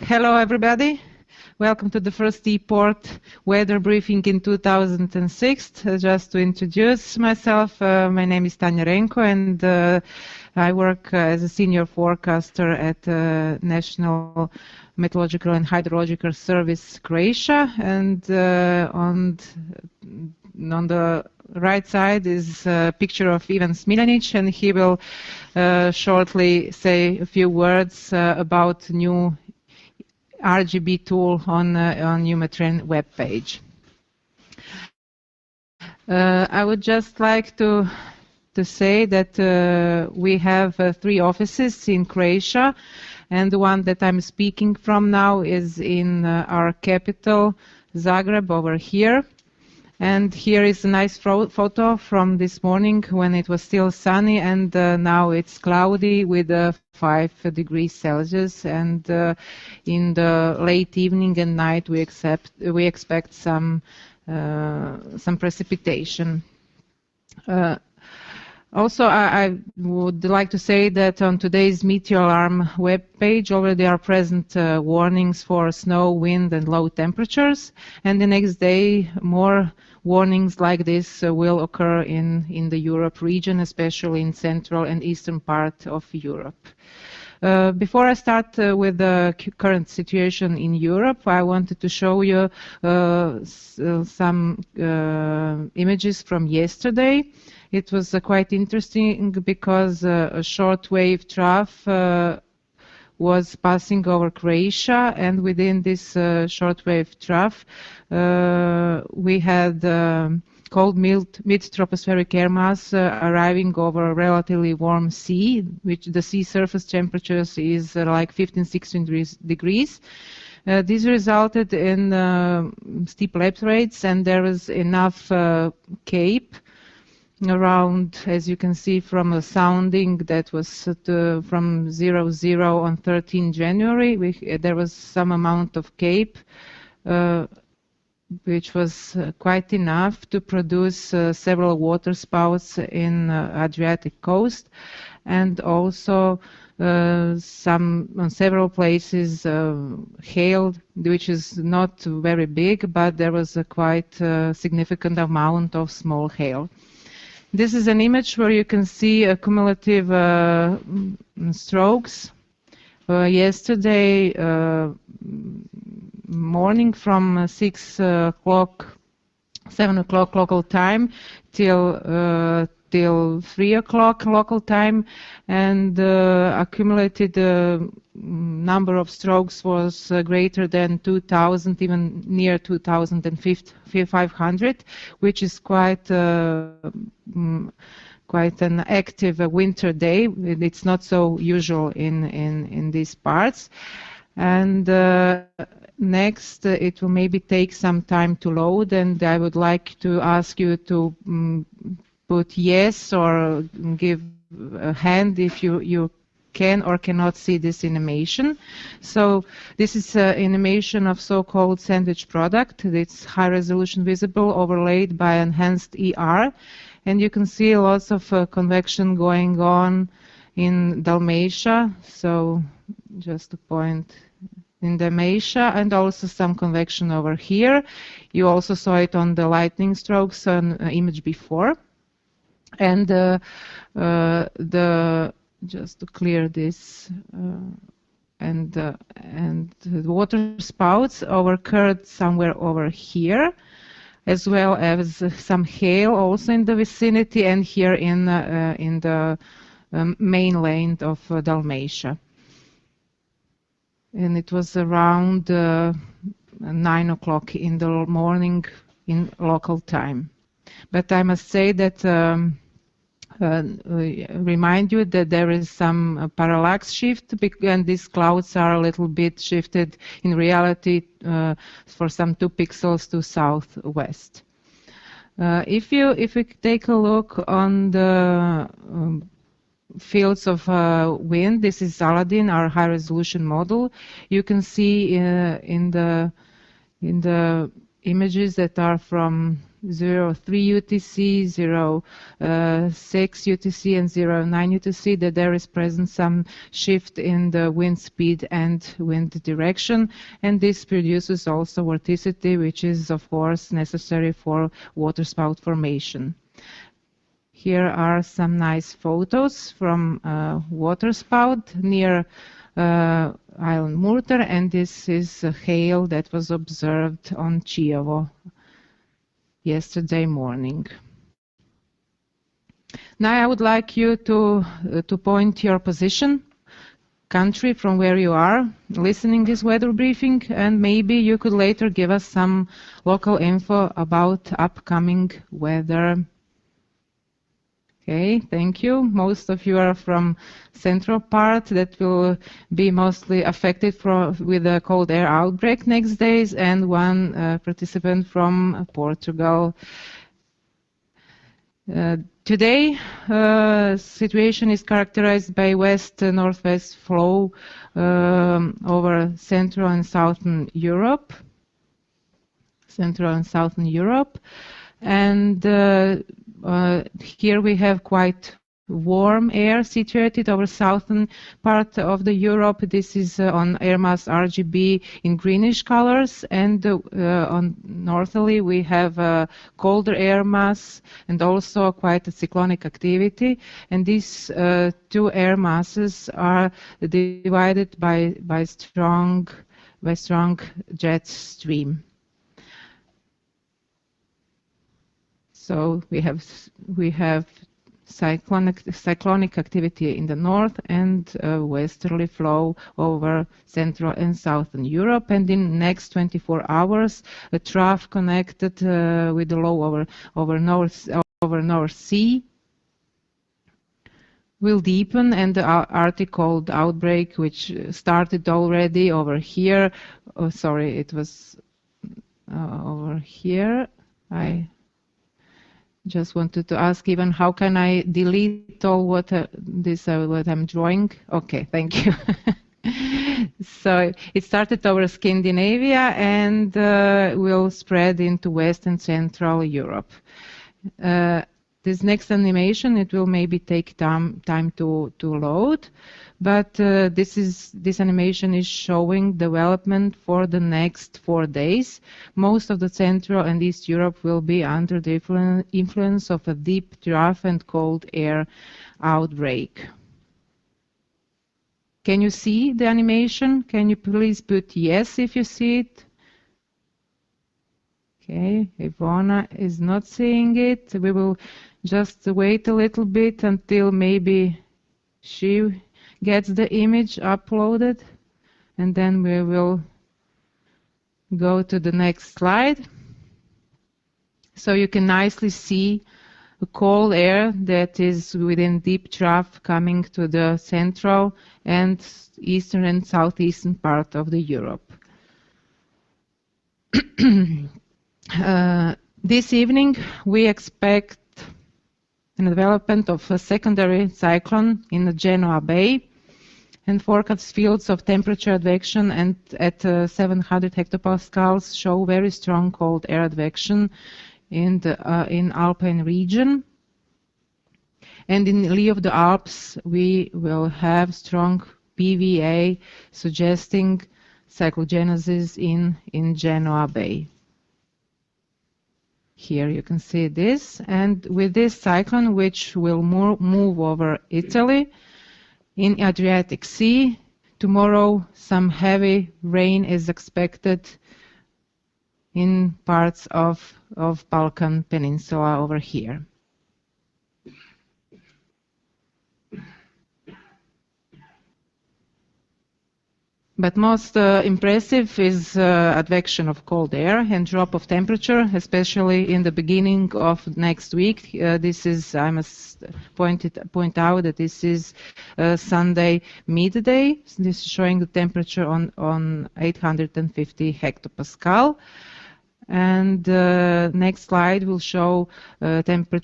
Hello everybody. Welcome to the first ePort weather briefing in 2006. Just to introduce myself, my name is Tanja Renko and I work as a senior forecaster at National Meteorological and Hydrological Service Croatia, and on the right side is a picture of Ivan Smiljanic, and he will shortly say a few words about new RGB tool on EUMeTrain webpage. I would just like to say that we have 3 offices in Croatia, and the one that I'm speaking from now is in our capital, Zagreb, over here. And here is a nice photo from this morning when it was still sunny, and now it's cloudy with 5 degrees Celsius. And in the late evening and night, we expect some precipitation. Also, I would like to say that on today's Meteor Alarm webpage already are present warnings for snow, wind, and low temperatures. And the next day, more warnings like this will occur in the Europe region, especially in central and eastern part of Europe. Before I start with the current situation in Europe, I wanted to show you some images from yesterday. It was quite interesting because a shortwave trough was passing over Croatia, and within this shortwave trough we had cold mid-tropospheric air mass arriving over a relatively warm sea, which the sea surface temperatures is like 15-16 degrees. This resulted in steep lapse rates, and there was enough cape around, as you can see from a sounding that was from 00 on 13 January. There was some amount of cape which was quite enough to produce several water spouts in Adriatic coast, and also on several places hail, which is not very big, but there was a quite significant amount of small hail. This is an image where you can see cumulative strokes. Yesterday morning from 7 o'clock local time till 3 o'clock local time, and accumulated number of strokes was greater than 2,000, even near 2,500, which is quite an active winter day. It's not so usual in these parts. And next, it will maybe take some time to load, and I would like to ask you to put yes or give a hand if you can or cannot see this animation. So this is an animation of so-called sandwich product. It's high resolution visible overlaid by enhanced ER, and you can see lots of convection going on in Dalmatia. So just a point in Dalmatia, and also some convection over here. You also saw it on the lightning strokes on image before. And just to clear this, and the water spouts occurred somewhere over here, as well as some hail also in the vicinity, and here in the mainland of Dalmatia. And it was around 9 o'clock in the morning in local time. But I must say that remind you that there is some parallax shift, and these clouds are a little bit shifted in reality for some 2 pixels to southwest. If we take a look on the fields of wind, this is Aladdin, our high resolution model. You can see in the images that are from 03 UTC, 06 UTC, and 09 UTC, that there is present some shift in the wind speed and wind direction, and this produces also vorticity, which is of course necessary for waterspout formation. Here are some nice photos from waterspout near island Murter, and this is hail that was observed on Chiovo yesterday morning. Now I would like you to point your position, country from where you are listening this weather briefing, and maybe you could later give us some local info about upcoming weather. Okay, thank you. Most of you are from central part that will be mostly affected with a cold air outbreak next days, and one participant from Portugal. Today, situation is characterized by west-northwest flow over Central and Southern Europe. And here we have quite warm air situated over southern part of the Europe. This is on air mass RGB in greenish colors, and on northerly we have colder air mass and also quite a cyclonic activity, and these two air masses are divided by strong jet stream. So we have cyclonic activity in the north and westerly flow over Central and Southern Europe. And in next 24 hours, a trough connected with the low over North Sea will deepen, and the Arctic cold outbreak, which started already over here. Oh, sorry, it was over here. I just wanted to ask even how can I delete all what I'm drawing? Okay, thank you. So it started over Scandinavia and will spread into West and Central Europe. This next animation, it will maybe take time to load, but this animation is showing development for the next 4 days. Most of the Central and East Europe will be under the influence of a deep trough and cold air outbreak. Can you see the animation? Can you please put yes if you see it? Okay, Ivona is not seeing it. We will just wait a little bit until maybe she gets the image uploaded, and then we will go to the next slide. So you can nicely see the cold air that is within deep trough coming to the central and eastern and southeastern part of the Europe. This evening we expect the development of a secondary cyclone in the Genoa Bay, and forecast fields of temperature advection and at 700 hectopascals show very strong cold air advection in Alpine region. And in lee of the Alps we will have strong PVA suggesting cyclogenesis in Genoa Bay. Here you can see this, and with this cyclone, which will move over Italy in Adriatic Sea, tomorrow some heavy rain is expected in parts of Balkan Peninsula over here. But most impressive is advection of cold air and drop of temperature, especially in the beginning of next week. This is, I must point out that this is Sunday midday. This is showing the temperature on 850 hectopascal. And next slide will show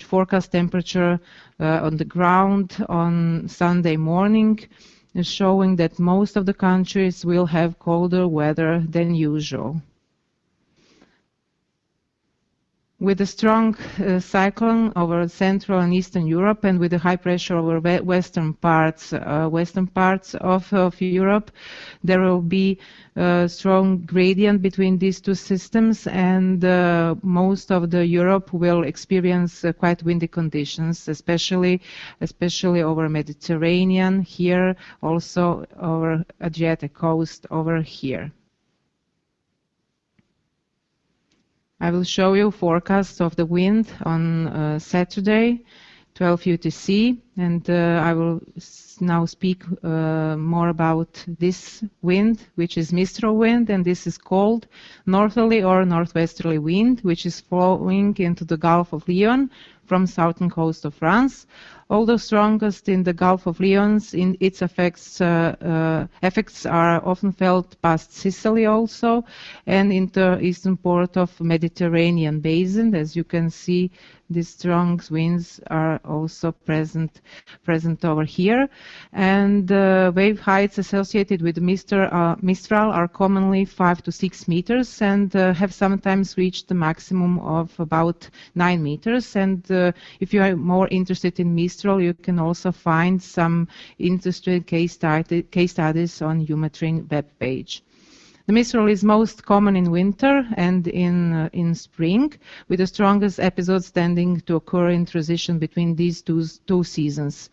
forecast temperature on the ground on Sunday morning, showing that most of the countries will have colder weather than usual. With a strong cyclone over Central and Eastern Europe, and with a high pressure over western parts of Europe, there will be a strong gradient between these two systems, and most of the Europe will experience quite windy conditions, especially over Mediterranean here, also over Adriatic coast over here. I will show you forecast of the wind on Saturday, 12 UTC, and I will now speak more about this wind, which is Mistral wind, and this is called northerly or northwesterly wind, which is flowing into the Gulf of Lion from southern coast of France. Although strongest in the Gulf of Lion, in its effects are often felt past Sicily also, and in the eastern port of Mediterranean basin. As you can see, these strong winds are also present over here. And wave heights associated with Mistral are commonly 5 to 6 meters and have sometimes reached the maximum of about 9 meters. And if you are more interested in Mistral, you can also find some interesting case studies on EUMeTrain web page. The Mistral is most common in winter and in spring, with the strongest episodes tending to occur in transition between these two seasons.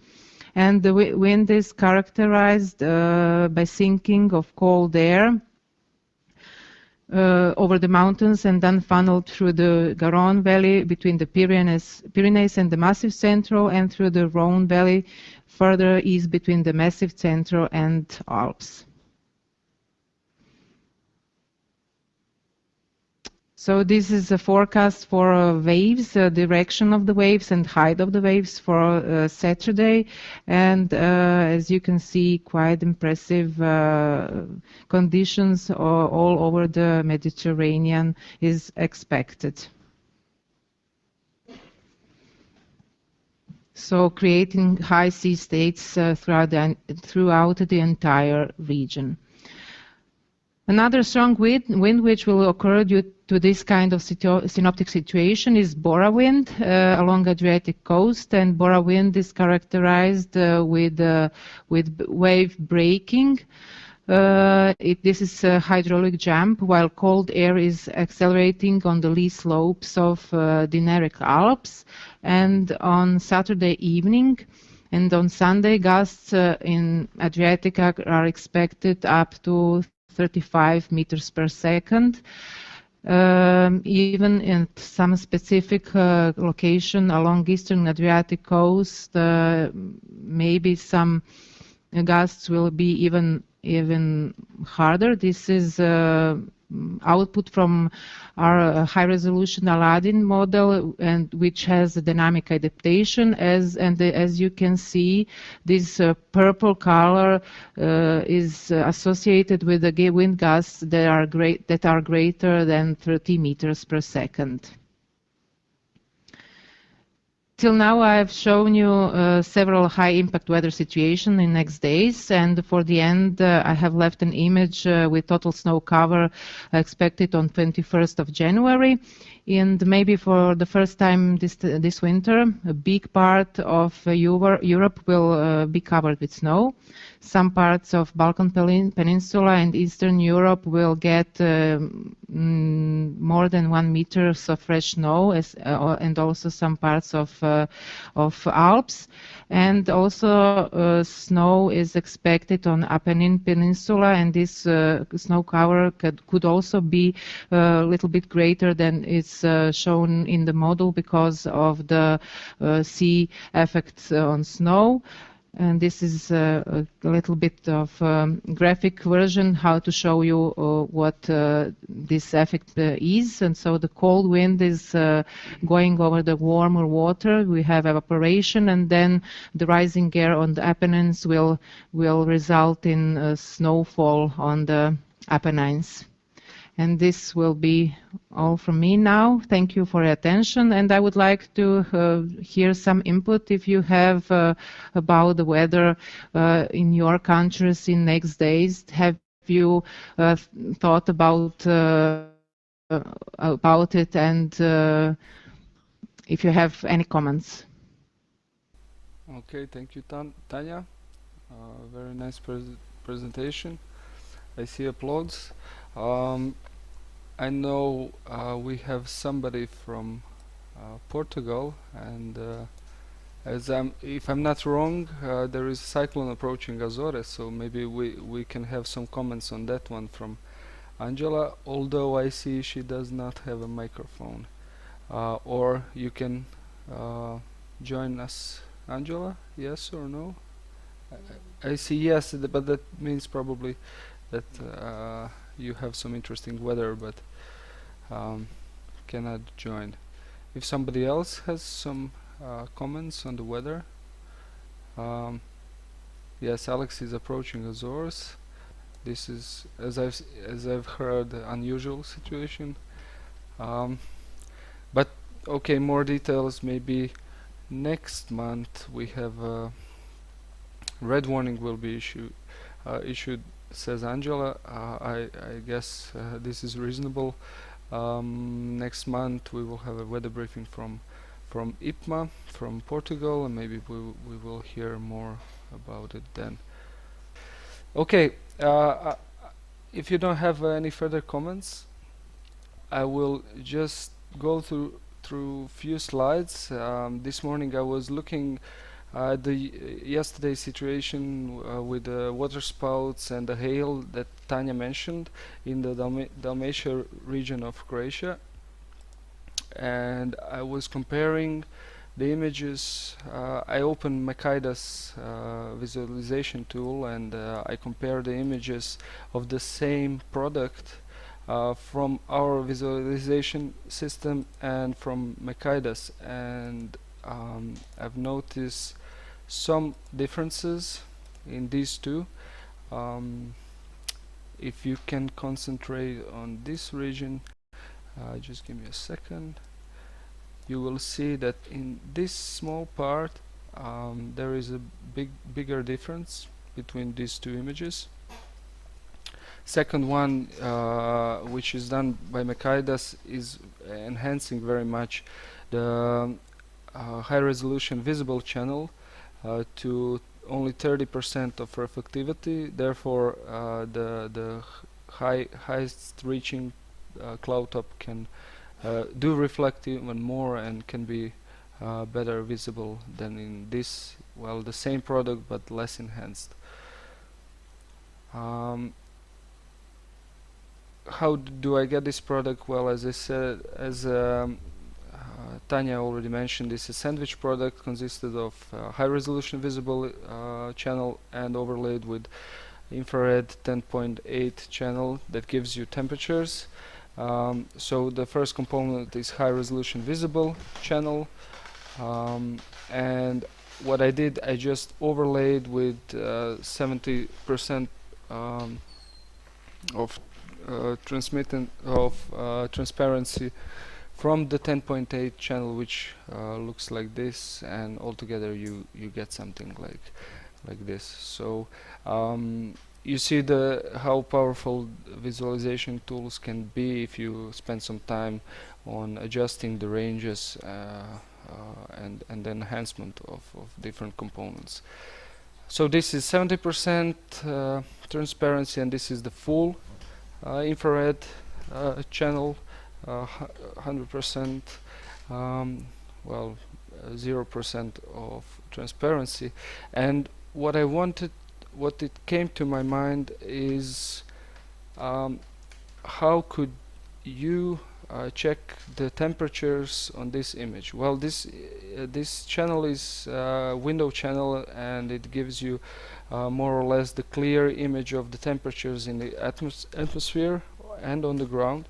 And the wind is characterized by sinking of cold air over the mountains and then funneled through the Garonne Valley between the Pyrenees and the Massif Central, and through the Rhone Valley further east between the Massif Central and Alps. So this is a forecast for waves, direction of the waves and height of the waves for Saturday, and as you can see, quite impressive conditions all over the Mediterranean is expected. So creating high sea states throughout the entire region. Another strong wind which will occur due to this kind of synoptic situation is Bora wind along Adriatic coast, and Bora wind is characterized with wave breaking. This is a hydraulic jump, while cold air is accelerating on the lee slopes of Dinaric Alps. And on Saturday evening and on Sunday, gusts in Adriatic are expected up to 35 meters per second. Even in some specific location along eastern Adriatic coast, maybe some gusts will be even harder. This is output from our high-resolution Aladdin model, and which has a dynamic adaptation. As you can see, this purple color is associated with the wind gusts that are greater than 30 meters per second. Till now, I have shown you several high-impact weather situations in next days, and for the end, I have left an image with total snow cover expected on 21st of January. And maybe for the first time this winter, a big part of Europe will be covered with snow. Some parts of Balkan Peninsula and Eastern Europe will get more than 1 meter of fresh snow, and also some parts of Alps. And also snow is expected on Apennine Peninsula, and this snow cover could also be a little bit greater than it's shown in the model because of the sea effects on snow. And this is a little bit of graphic version how to show you what this effect is. And so the cold wind is going over the warmer water. We have evaporation, and then the rising air on the Apennines will result in snowfall on the Apennines. And this will be all from me now. Thank you for your attention, and I would like to hear some input if you have about the weather in your countries in next days. Have you thought about it, and if you have any comments. Okay, thank you, Tanya. Very nice presentation. I see applause. Um, I know we have somebody from Portugal, and if I'm not wrong, there is a cyclone approaching Azores, so maybe we can have some comments on that one from Angela, although I see she does not have a microphone. Or you can join us, Angela, yes or no? I see yes, but that means probably that you have some interesting weather, but um, cannot join. If somebody else has some comments on the weather, um, yes, Alex is approaching Azores. This is, as I've heard, unusual situation. Um, but okay, more details maybe next month. We have a red warning will be issued, says Angela. I guess this is reasonable. Next month we will have a weather briefing from IPMA from Portugal, and maybe we will hear more about it then. Okay, if you don't have any further comments, I will just go through few slides. This morning I was looking at the yesterday's situation with the water spouts and the hail that Tanya mentioned in the Dalmatia region of Croatia, and I was comparing the images. I opened Makaida's visualization tool, and I compared the images of the same product from our visualization system and from Makaida's, and I've noticed some differences in these two. Um, if you can concentrate on this region, just give me a second. You will see that in this small part there is a bigger difference between these two images. Second one, which is done by Makaidas, is enhancing very much the high resolution visible channel to only 30% of reflectivity. Therefore, the highest reaching cloud top can do reflect even more and can be better visible than in this, well, the same product but less enhanced. How do I get this product? Well, as I said, as Tanya already mentioned, this is a sandwich product consisted of high resolution visible channel and overlaid with infrared 10.8 channel that gives you temperatures. So the first component is high resolution visible channel, and what I did, I just overlaid with 70% of transparency from the 10.8 channel, which looks like this, and altogether you get something like this. So you see how powerful visualization tools can be if you spend some time on adjusting the ranges and the enhancement of different components. So this is 70% transparency, and this is the full infrared channel, 100%, well, 0% of transparency. And what it came to my mind is how could you check the temperatures on this image? Well, this channel is window channel, and it gives you more or less the clear image of the temperatures in the atmosphere and on the ground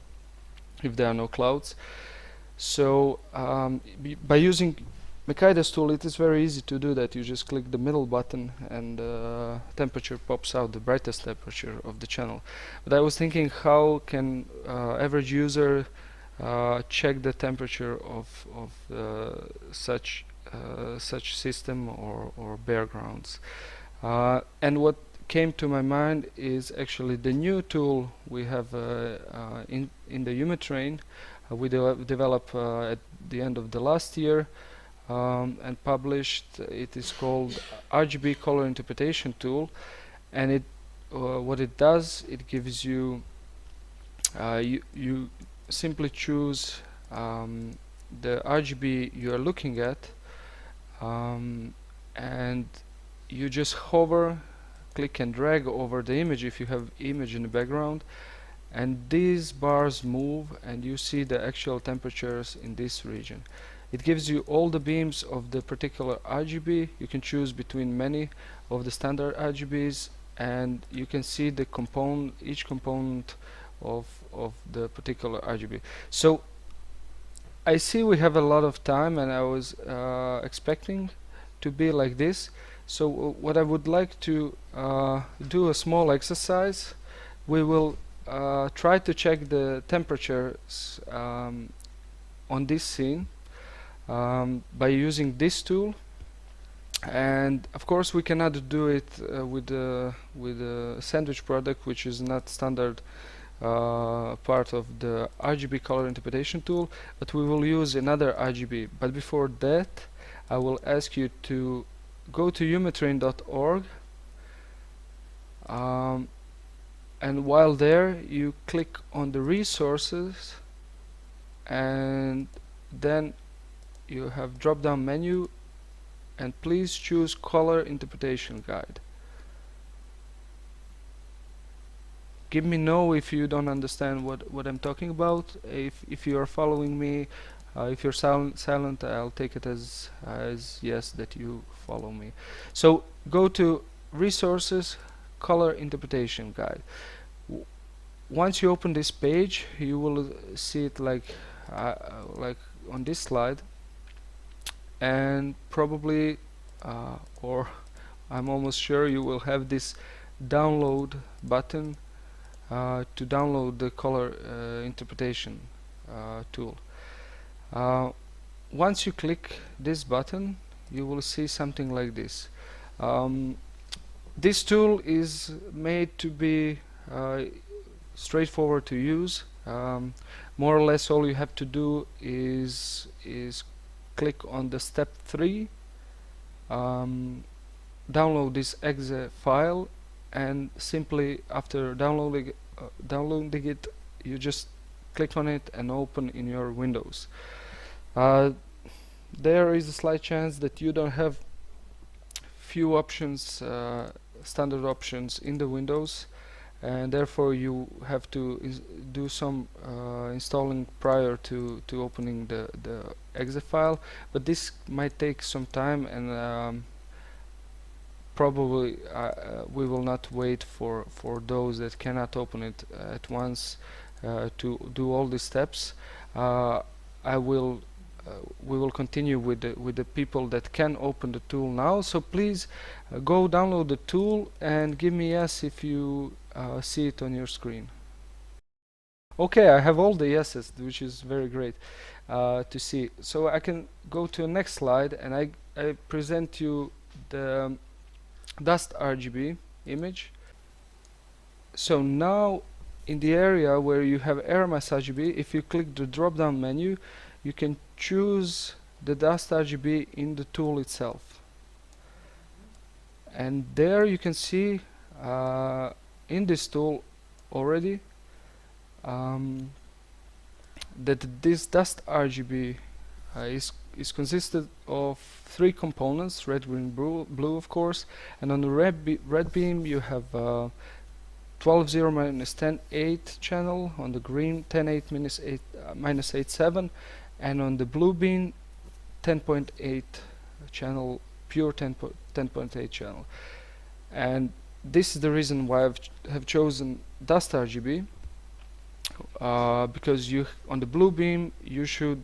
if there are no clouds. So by using Makaida's tool, it is very easy to do that. You just click the middle button and temperature pops out, the brightest temperature of the channel. But I was thinking, how can average user check the temperature of such system or bare grounds? And what came to my mind is actually the new tool we have in the EUMeTrain, we developed at the end of the last year and published. It is called RGB color interpretation tool, and it what it does, it gives you you simply choose the RGB you are looking at, and you just hover, click and drag over the image if you have image in the background, and these bars move and you see the actual temperatures in this region. It gives you all the beams of the particular RGB. You can choose between many of the standard RGBs, and you can see the each component of the particular RGB. So I see we have a lot of time, and I was expecting to be like this. So what I would like to do a small exercise. We will try to check the temperatures on this scene by using this tool, and of course we cannot do it with a sandwich product, which is not standard part of the RGB color interpretation tool, but we will use another RGB. But before that, I will ask you to go to EUMeTrain.org, and while there you click on the resources, and then you have drop down menu, and please choose color interpretation guide. Give me know if you don't understand what I'm talking about. If you are following me, if you're silent, I'll take it as yes, that you follow me. So go to resources, color interpretation guide. Once you open this page, you will see it like on this slide, and probably or I'm almost sure you will have this download button to download the color interpretation tool. Once you click this button, you will see something like this. This tool is made to be straightforward to use. More or less all you have to do is click on the step 3, download this exe file, and simply after downloading it, you just click on it and open in your Windows. There is a slight chance that you don't have few options, standard options in the Windows, and therefore you have to do some installing prior to opening the exe file, but this might take some time, and probably we will not wait for those that cannot open it at once to do all these steps. We will continue with the people that can open the tool now. So please go download the tool and give me yes if you see it on your screen. Okay, I have all the yeses, which is very great to see. So I can go to the next slide, and I present you the dust RGB image. So now in the area where you have air mass RGB, if you click the drop down menu, you can choose the dust RGB in the tool itself, and there you can see in this tool already that this dust RGB is consisted of 3 components: red, green, blue, of course. And on the red beam you have 12.0 minus 10.8 channel, on the green 10.8 minus 8.7, and on the blue beam 10.8 channel, pure 10.8 channel. And this is the reason why I have chosen dust RGB, because on the blue beam you should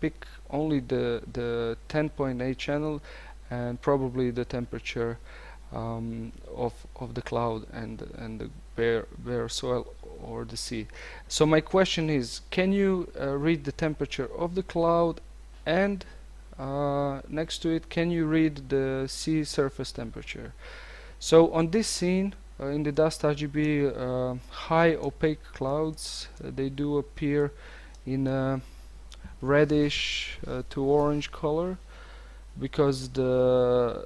pick only the 10.8 channel and probably the temperature of the cloud and the bare soil or the sea. So my question is, can you read the temperature of the cloud, and next to it, can you read the sea surface temperature? So on this scene, in the dust RGB, high opaque clouds, they do appear in a reddish to orange color, because the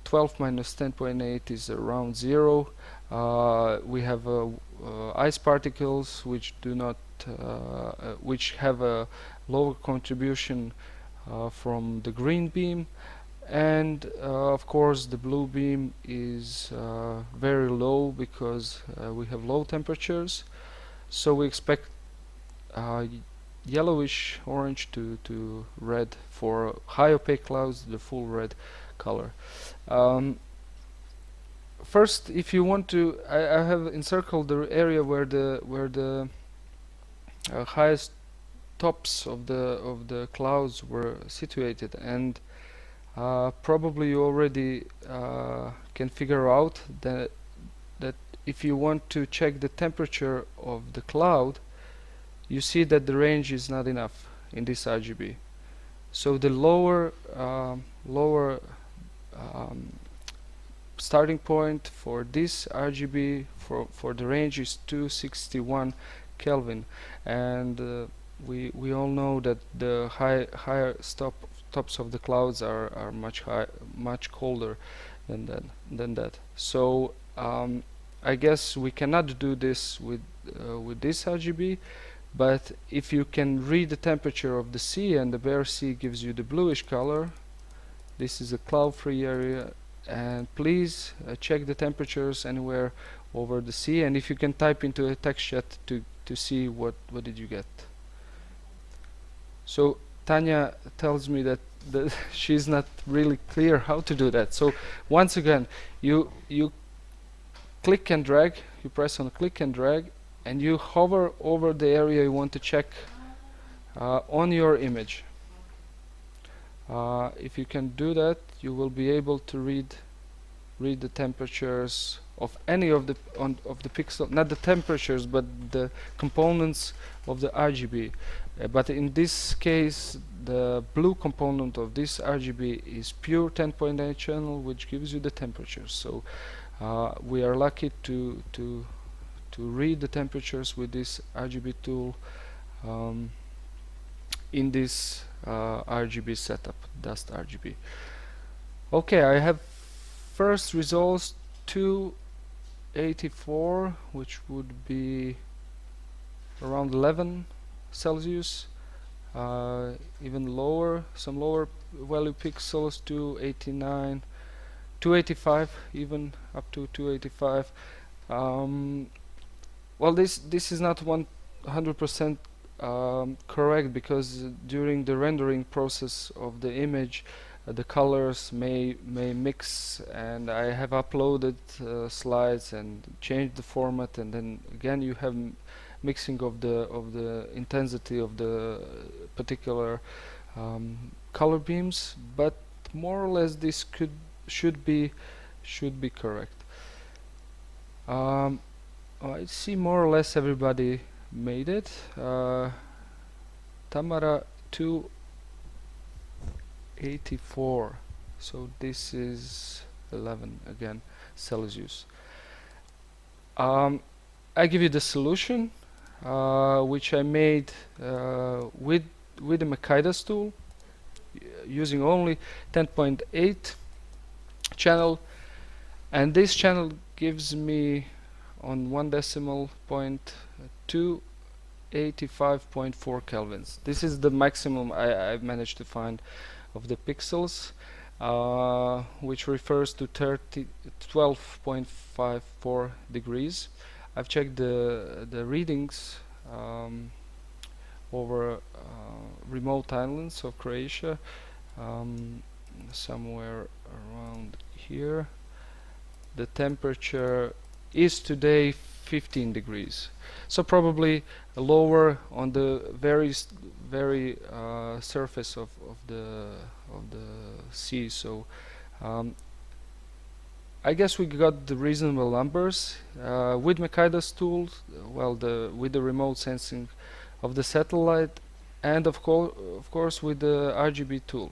12 minus 10.8 is around 0. We have ice particles which do not which have a lower contribution from the green beam, and of course the blue beam is very low because we have low temperatures, so we expect yellowish orange to red for high opaque clouds, the full red color. First, if you want to, I have encircled the area where the highest tops of the clouds were situated, and probably you already can figure out that if you want to check the temperature of the cloud, you see that the range is not enough in this RGB. So the lower starting point for this RGB for the range is 261 Kelvin, and we all know that the higher tops of the clouds are much colder than that. So I guess we cannot do this with this RGB, but if you can read the temperature of the sea, and the bare sea gives you the bluish color, this is a cloud-free area, and please check the temperatures anywhere over the sea, and if you can type into a text chat to see what did you get. So Tanya tells me that she's not really clear how to do that. So once again, you click and drag, you press on click and drag, and you hover over the area you want to check on your image. If you can do that, you will be able to read the temperatures of any of the pixel, not the temperatures, but the components of the RGB. But in this case, the blue component of this RGB is pure 10.8 channel, which gives you the temperatures. So we are lucky to read the temperatures with this RGB tool in this RGB setup, dust RGB. Okay, I have first results 284, which would be around 11 Celsius, even lower, some lower value pixels, 289, 285, even up to 285. Well, this is not 100% correct, because during the rendering process of the image, the colors may mix, and I have uploaded slides and changed the format, and then again you have mixing of the intensity of the particular color beams, but more or less this should be correct. I see more or less everybody made it. Tamara 284, so this is 11 again Celsius. I give you the solution, which I made with the Makaidas tool, using only 10.8 channel, and this channel gives me on 1 decimal point 285.4 kelvins. This is the maximum I've managed to find of the pixels, which refers to 12.54 degrees. I've checked the readings over remote islands of Croatia, somewhere around here. The temperature is today 15 degrees, so probably lower on the very surface of the sea. So I guess we got the reasonable numbers with Makaidas tools, well, with the remote sensing of the satellite, and of course with the RGB tool.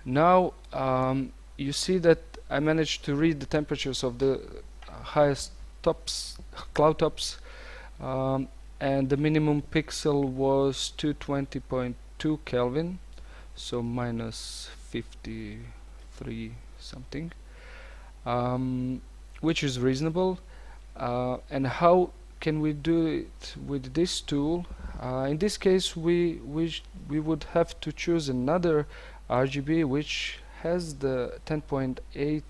Now you see that I managed to read the temperatures of the highest tops, cloud tops, and the minimum pixel was 220.2 Kelvin, so minus 53 something, which is reasonable. And how can we do it with this tool? In this case, we would have to choose another RGB which has the 10.8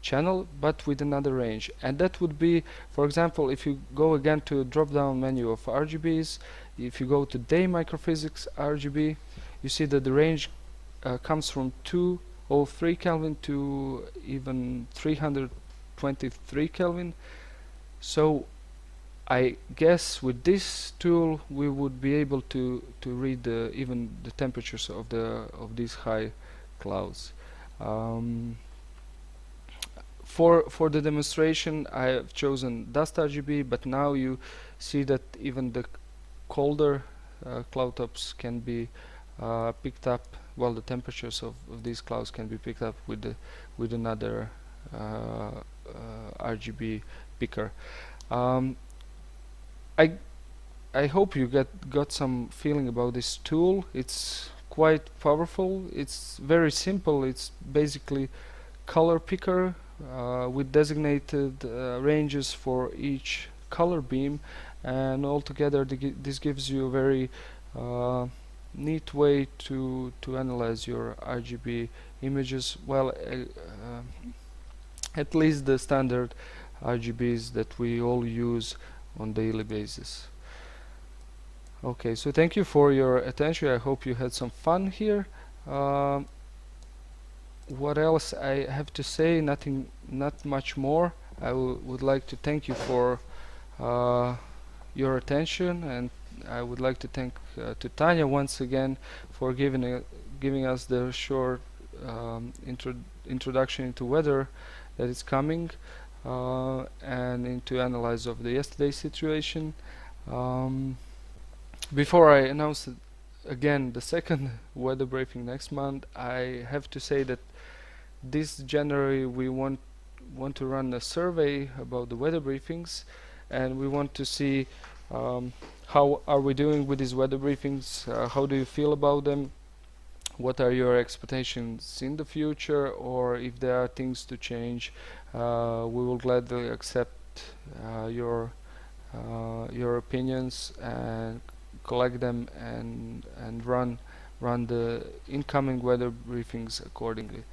channel but with another range, and that would be, for example, if you go again to a drop down menu of RGBs, if you go to day microphysics RGB, you see that the range comes from 203 Kelvin to even 323 Kelvin. So I guess with this tool we would be able to read even the temperatures of these high clouds. For the demonstration I have chosen dust RGB, but now you see that even the colder cloud tops can be picked up. Well, the temperatures of these clouds can be picked up with another RGB picker. I hope you got some feeling about this tool. It's quite powerful. It's very simple. It's basically color picker with designated ranges for each color beam, and altogether this gives you a very neat way to analyze your RGB images. Well, at least the standard RGBs that we all use on daily basis. Okay, so thank you for your attention. I hope you had some fun here. What else I have to say? Nothing, not much more. I would like to thank you for your attention, and I would like to thank to Tanya once again for giving us the short introduction into weather that is coming and into analysis of the yesterday's situation. Before I announce again the second weather briefing next month, I have to say that this January we want to run a survey about the weather briefings, and we want to see how are we doing with these weather briefings, how do you feel about them, what are your expectations in the future, or if there are things to change. We will gladly accept your opinions and collect them and run the incoming weather briefings accordingly.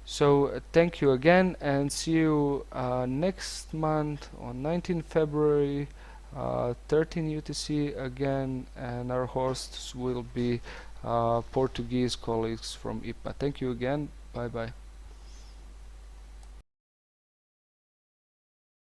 So thank you again, and see you next month on 19 February 13 UTC again, and our hosts will be Portuguese colleagues from IPA. Thank you again. Bye bye.